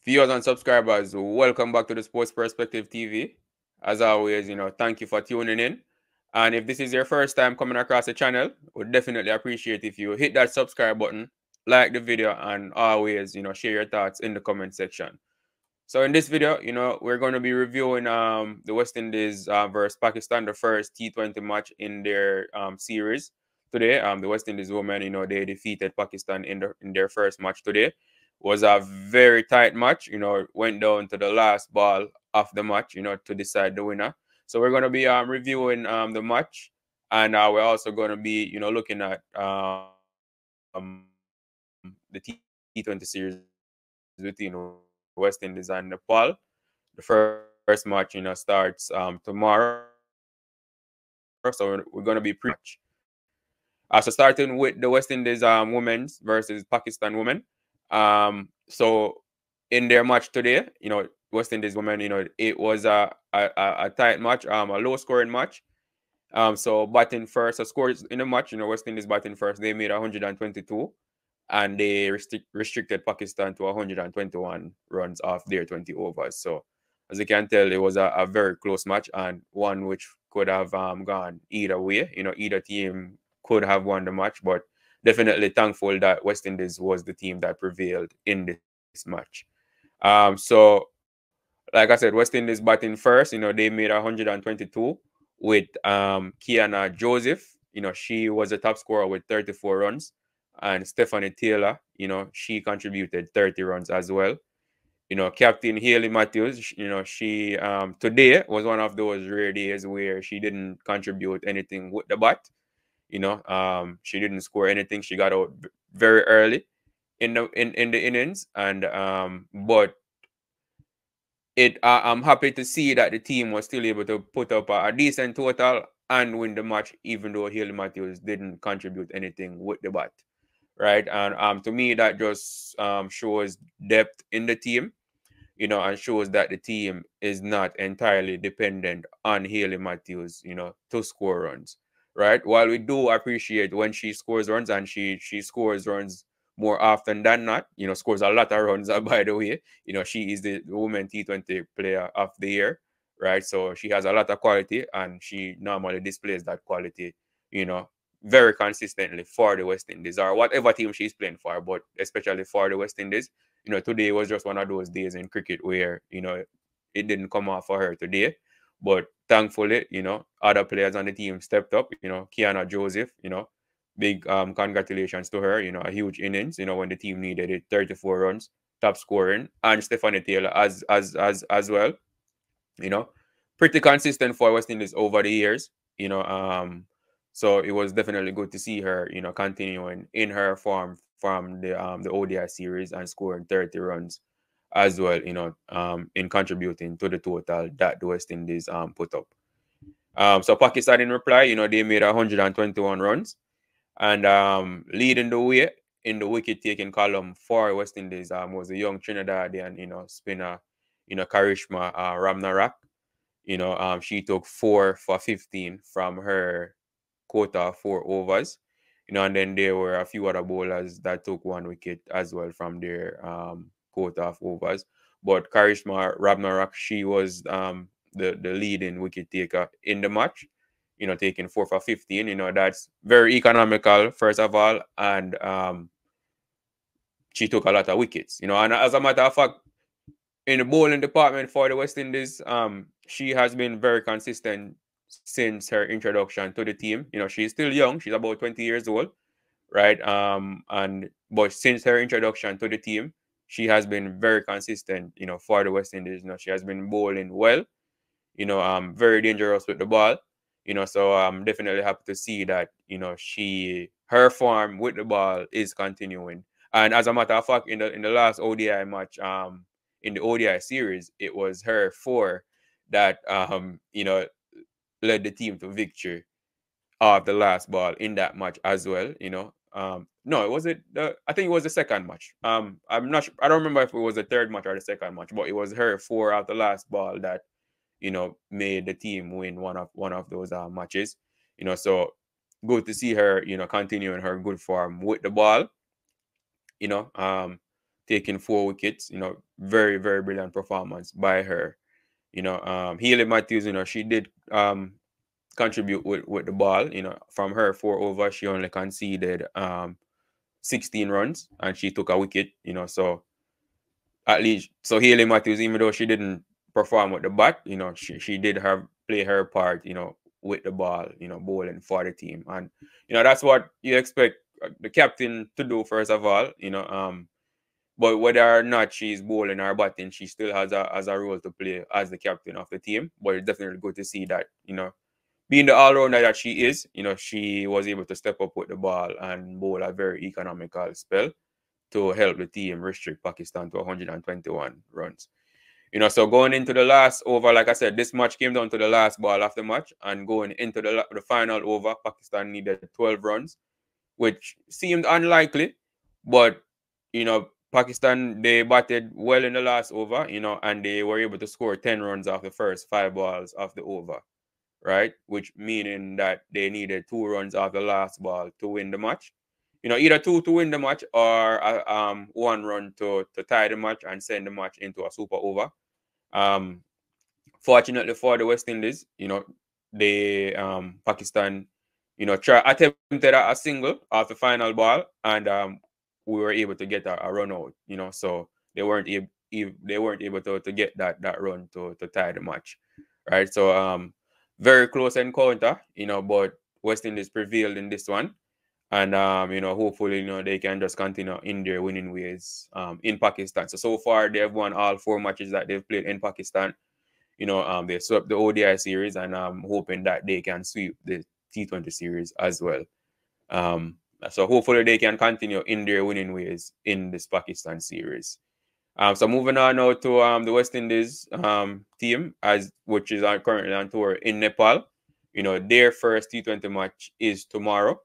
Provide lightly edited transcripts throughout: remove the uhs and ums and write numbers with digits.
Viewers and subscribers, welcome back to the Sports Perspective TV. As always, thank you for tuning in. And if this is your first time coming across the channel, would definitely appreciate if you hit that subscribe button, like the video, and always, share your thoughts in the comment section. So in this video, we're going to be reviewing the West Indies versus Pakistan, the first T20 match in their series today. The West Indies women, they defeated Pakistan in their first match today. Was a very tight match. Went down to the last ball of the match, to decide the winner. So we're going to be reviewing the match, and we're also going to be, looking at the T20 series between West Indies and Nepal. The first match, starts tomorrow. So we're going to be so starting with the West Indies women's versus Pakistan women. So in their match today, West Indies women, it was a tight match, a low scoring match. So batting first, the scores in the match, West Indies batting first, they made 122, and they restricted Pakistan to 121 runs off their 20 overs. So as you can tell, it was a very close match, and one which could have gone either way. Either team could have won the match, but definitely thankful that West Indies was the team that prevailed in this match. So like I said, West Indies batting first, they made 122 with Kiana Joseph. She was the top scorer with 34 runs. And Stefanie Taylor, she contributed 30 runs as well. Captain Hayley Matthews, she today was one of those rare days where she didn't contribute anything with the bat. She didn't score anything. She got out very early in the innings, and but I'm happy to see that the team was still able to put up a decent total and win the match, even though Hayley Matthews didn't contribute anything with the bat, right? And to me, that just shows depth in the team, and shows that the team is not entirely dependent on Hayley Matthews, to score runs, right? While we do appreciate when she scores runs, and she scores runs more often than not, scores a lot of runs, by the way. She is the Women T20 Player of the Year, right? So she has a lot of quality, and she normally displays that quality, very consistently for the West Indies or whatever team she's playing for, but especially for the West Indies. Today was just one of those days in cricket where, it didn't come off for her today. But thankfully, other players on the team stepped up. Kiana Joseph, big congratulations to her. A huge innings, when the team needed it, 34 runs, top scoring, and Stefanie Taylor as well. You know, Pretty consistent for West Indies over the years. So it was definitely good to see her, continuing in her form from the ODI series and scoring 30 runs as well, in contributing to the total that the West Indies put up. So Pakistan in reply, they made 121 runs, and leading the way in the wicket taking column for West Indies was the young Trinidadian, spinner, Karishma Ramharack. She took 4 for 15 from her quota of 4 overs. And then there were a few other bowlers that took 1 wicket as well from their quota of overs. But Karishma Ramharack, she was the leading wicket taker in the match, taking 4 for 15. That's very economical, first of all, and she took a lot of wickets. And as a matter of fact, in the bowling department for the West Indies, she has been very consistent since her introduction to the team. She's still young; she's about 20 years old, right? But since her introduction to the team, she has been very consistent. For the West Indies, she has been bowling well. Very dangerous with the ball. So I'm definitely happy to see that. Her form with the ball is continuing. And as a matter of fact, in the last ODI match, in the ODI series, it was her 4 that led the team to victory of the last ball in that match as well. No, it was it. I think it was the second match. I'm not sure. I don't remember if it was the third match or the second match, but it was her 4 of the last ball that made the team win one of those matches. So good to see her, continuing her good form with the ball. You know, um, taking 4 wickets. Very, very brilliant performance by her. Hayley Matthews, she did contribute with the ball. From her 4 overs, she only conceded 16 runs and she took a wicket. So at least, so Hayley Matthews, even though she didn't perform with the bat, she did play her part, with the ball, bowling for the team. And that's what you expect the captain to do first of all. But whether or not she's bowling or batting, she still has a role to play as the captain of the team. But it's definitely good to see that, being the all-rounder that she is, she was able to step up with the ball and bowl a very economical spell to help the team restrict Pakistan to 121 runs. So going into the last over, like I said, this match came down to the last ball of the match, and going into the final over, Pakistan needed 12 runs, which seemed unlikely, but Pakistan, they batted well in the last over, and they were able to score 10 runs off the first 5 balls of the over, right? Which meaning that they needed 2 runs off the last ball to win the match. Either 2 to win the match or 1 run to tie the match and send the match into a super over. Fortunately for the West Indies, they Pakistan, attempted a single off the final ball, and we were able to get a run out. So they weren't able to get that run to tie the match, right? So very close encounter, but West Indies prevailed in this one. And hopefully, they can just continue in their winning ways in Pakistan. So far they have won all 4 matches that they've played in Pakistan. They swept the ODI series, and I'm hoping that they can sweep the T20 series as well. So hopefully they can continue in their winning ways in this Pakistan series. So moving on now to the West Indies team, which is currently on tour in Nepal. Their first T20 match is tomorrow.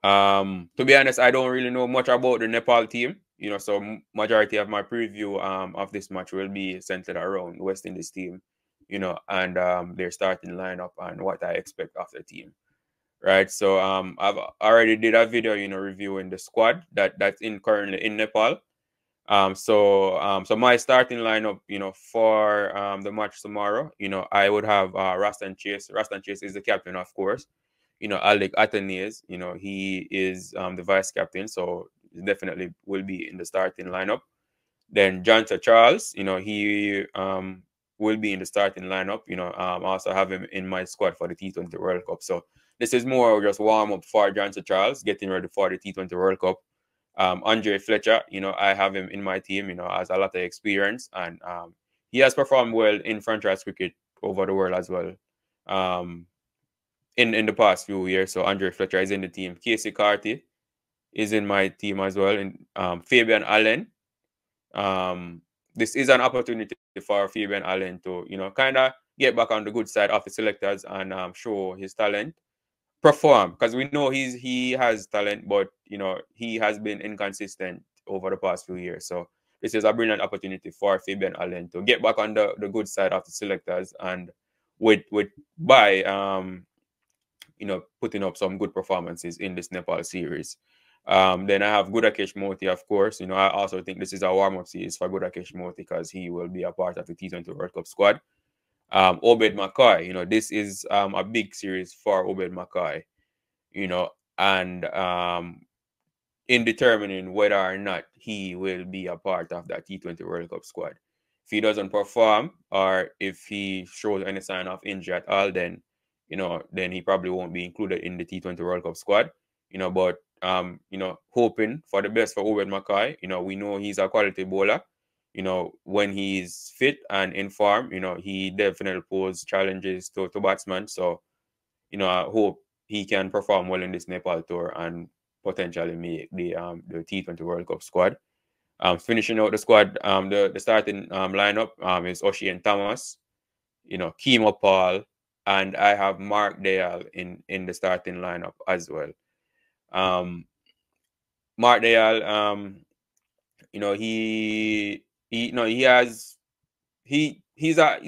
To be honest, I don't really know much about the Nepal team. So majority of my preview of this match will be centered around the West Indies team, and their starting lineup and what I expect of the team. Right. So I've already did a video, reviewing the squad that's currently in Nepal. So my starting lineup, for the match tomorrow, I would have Rastan Chase. Rastan Chase is the captain, of course. Alec Atenes, he is the vice captain, so definitely will be in the starting lineup. Then Jonta Charles, he will be in the starting lineup. I also have him in my squad for the T20 World Cup. So this is more just warm up for Jonta Charles, getting ready for the T20 World Cup. Andre Fletcher, I have him in my team, has a lot of experience, and he has performed well in franchise cricket over the world as well. In the past few years. So Andre Fletcher is in the team. Casey Carty is in my team as well. And Fabian Allen. This is an opportunity for Fabian Allen to, kind of get back on the good side of the selectors and show his talent, perform, because we know he has talent, but he has been inconsistent over the past few years. So this is a brilliant opportunity for Fabian Allen to get back on the good side of the selectors and putting up some good performances in this Nepal series. Then I have Gudakesh Moti, of course. I also think this is a warm-up series for Gudakesh Moti because he will be a part of the T20 World Cup squad. Obed McCoy, this is a big series for Obed McCoy, and in determining whether or not he will be a part of that T20 World Cup squad. If he doesn't perform or if he shows any sign of injury at all, then then he probably won't be included in the T20 World Cup squad. But hoping for the best for Obed McCoy. We know he's a quality bowler. When he's fit and in form, he definitely poses challenges to batsmen. So, I hope he can perform well in this Nepal tour and potentially make the T20 World Cup squad. Finishing out the squad, the starting lineup is Oshie Thomas, Kemo Paul, and I have Mark Dale in the starting lineup as well. Mark Dale, he's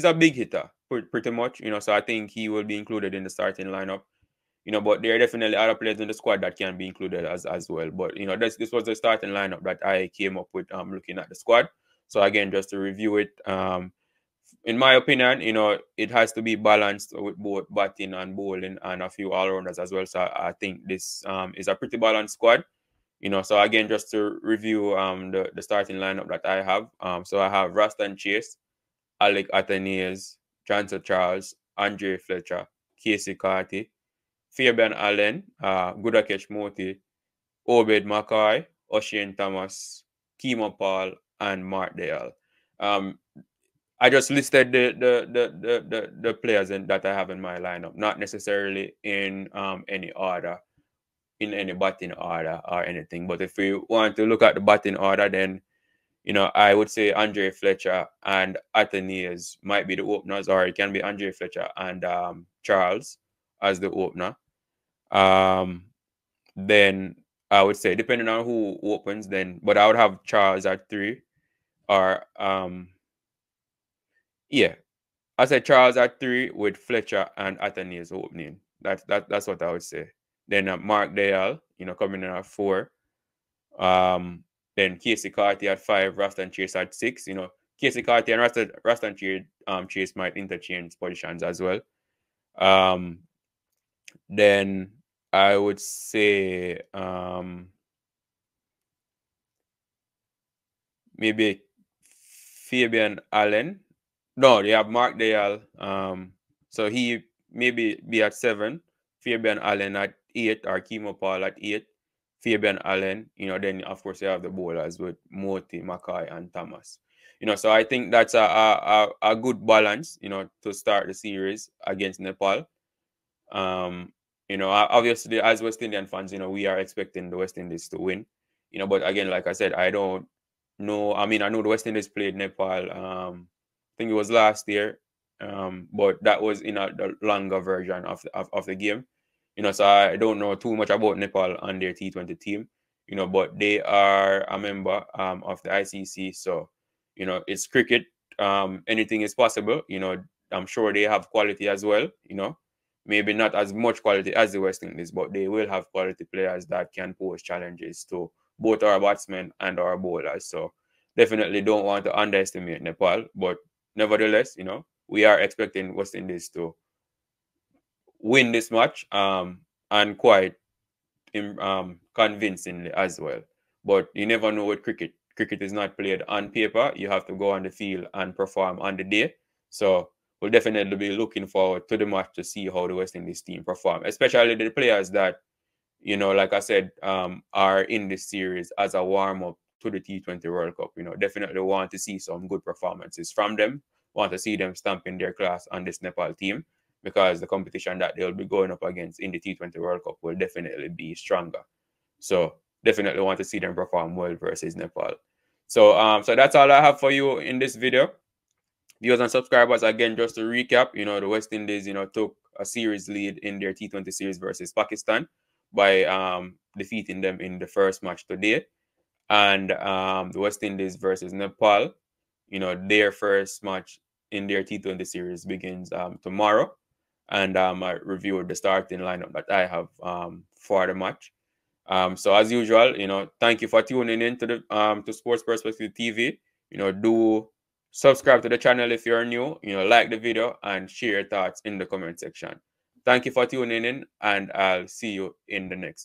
a big hitter pretty much, so I think he will be included in the starting lineup. but there are definitely other players in the squad that can be included as well. But this was the starting lineup that I came up with looking at the squad. So again, just to review it, in my opinion, it has to be balanced with both batting and bowling and a few all-rounders as well. So I think this is a pretty balanced squad. So again, just to review the starting lineup that I have. So I have Raston Chase, Alec Athanaze, Johnson Charles, Andre Fletcher, Casey Carty, Fabian Allen, Gudakesh Moti, Obed Mackay, Oshane Thomas, Kimo Paul, and Mark Dale. I just listed the players that I have in my lineup, not necessarily in any order, in any batting order or anything. But if we want to look at the batting order, then I would say Andre Fletcher and Athanaze might be the openers, or it can be Andre Fletcher and Charles as the opener. Then I would say, depending on who opens, but I would have Charles at 3, or I said Charles at 3 with Fletcher and Athanaze opening. That's what I would say. Then Mark Dale, coming in at 4. Then Casey Carty at 5, Raston Chase at 6. Casey Carty and Raston Chase might interchange positions as well. Then I would say maybe Fabian Allen. No, they have Mark Dale. So he maybe be at 7. Fabian Allen at 8, or Kimo Paul at 8. Fabian Allen, then of course you have the bowlers with Moti, Mackay, and Thomas. So I think that's a good balance, to start the series against Nepal. Obviously as West Indian fans, we are expecting the West Indies to win. But again, like I said, I don't know. I know the West Indies played Nepal. I think it was last year, but that was in the longer version of the game. So I don't know too much about Nepal and their T20 team, but they are a member of the ICC. So, it's cricket. Anything is possible. I'm sure they have quality as well. Maybe not as much quality as the West Indies, but they will have quality players that can pose challenges to both our batsmen and our bowlers. So definitely don't want to underestimate Nepal, but nevertheless, we are expecting West Indies to win this match, and quite convincingly as well. But you never know with cricket. Cricket is not played on paper. You have to go on the field and perform on the day. So we'll definitely be looking forward to the match to see how the West Indies team perform, especially the players that, like I said, are in this series as a warm-up to the T20 World Cup. Definitely want to see some good performances from them. Want to see them stamping their class on this Nepal team, because the competition that they'll be going up against in the T20 World Cup will definitely be stronger. So definitely want to see them perform well versus Nepal. So so that's all I have for you in this video. Viewers and subscribers, again, just to recap, the West Indies, took a series lead in their T20 series versus Pakistan by defeating them in the first match today. And the West Indies versus Nepal, their first match in their T20 series begins tomorrow. And I reviewed the starting lineup that I have for the match. So as usual, thank you for tuning in to the to Sports Perspective TV. Do subscribe to the channel if you're new. Like the video and share your thoughts in the comment section. Thank you for tuning in, and I'll see you in the next video.